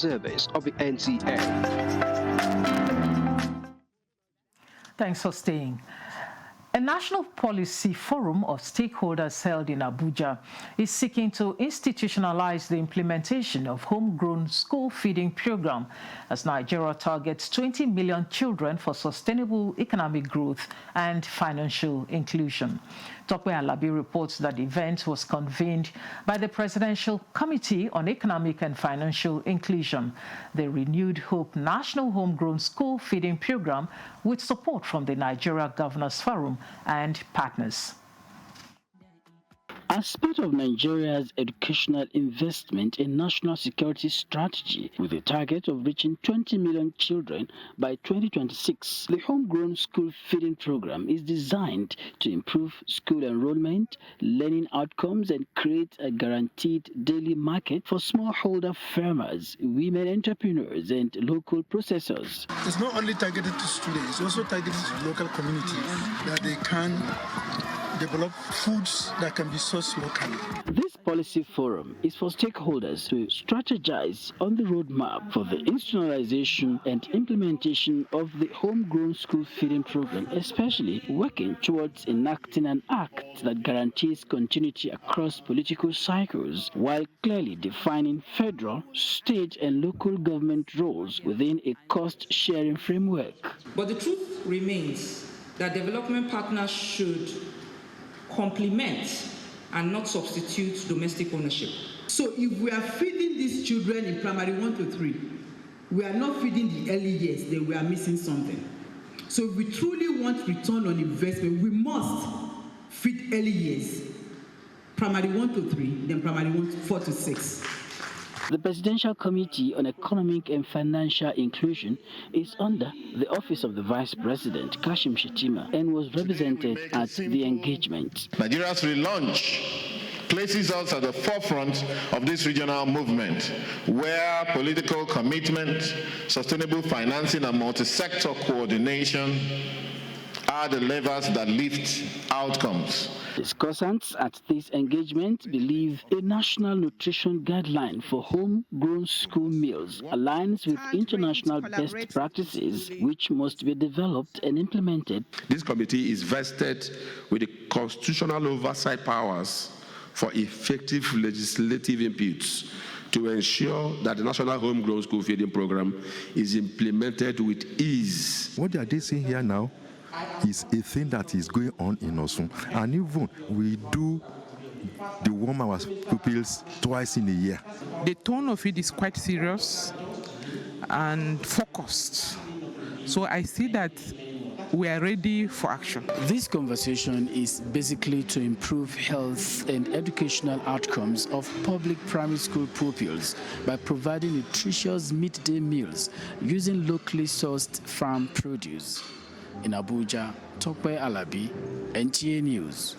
Service of the NTA. Thanks for staying. A national policy forum of stakeholders held in Abuja is seeking to institutionalize the implementation of homegrown school feeding program as Nigeria targets 20 million children for sustainable economic growth and financial inclusion. Tokwe Alabi reports that the event was convened by the Presidential Committee on Economic and Financial Inclusion, the Renewed Hope National Homegrown School Feeding Program, with support from the Nigeria Governors Forum and partners. As part of Nigeria's educational investment and national security strategy, with a target of reaching 20 million children by 2026, the Homegrown School Feeding Program is designed to improve school enrollment, learning outcomes, and create a guaranteed daily market for smallholder farmers, women entrepreneurs, and local processors. It's not only targeted to students, it's also targeted to local communities that they can develop foods that can be sourced locally. This policy forum is for stakeholders to strategize on the roadmap for the institutionalization and implementation of the homegrown school feeding program, especially working towards enacting an act that guarantees continuity across political cycles while clearly defining federal, state, and local government roles within a cost-sharing framework. But the truth remains that development partners should complement and not substitute domestic ownership. So if we are feeding these children in primary 1 to 3, we are not feeding the early years, then we are missing something. So if we truly want return on investment, we must feed early years, primary 1 to 3, then primary 4 to 6. The Presidential Committee on Economic and Financial Inclusion is under the Office of the Vice President, Kashim Shettima, and was represented at the engagement. Nigeria's relaunch places us at the forefront of this regional movement, where political commitment, sustainable financing, and multi-sector coordination are the levers that lift outcomes. Discussants at this engagement believe a national nutrition guideline for homegrown school meals aligns with international best practices, which must be developed and implemented. This committee is vested with the constitutional oversight powers for effective legislative inputs to ensure that the National Homegrown School Feeding Program is implemented with ease. What are they saying here now is a thing that is going on in Osun, and even we do the warm our pupils twice in a year. The tone of it is quite serious and focused, so I see that we are ready for action. This conversation is basically to improve health and educational outcomes of public primary school pupils by providing nutritious midday meals using locally sourced farm produce. In Abuja, Tokwe Alabi, NTA News.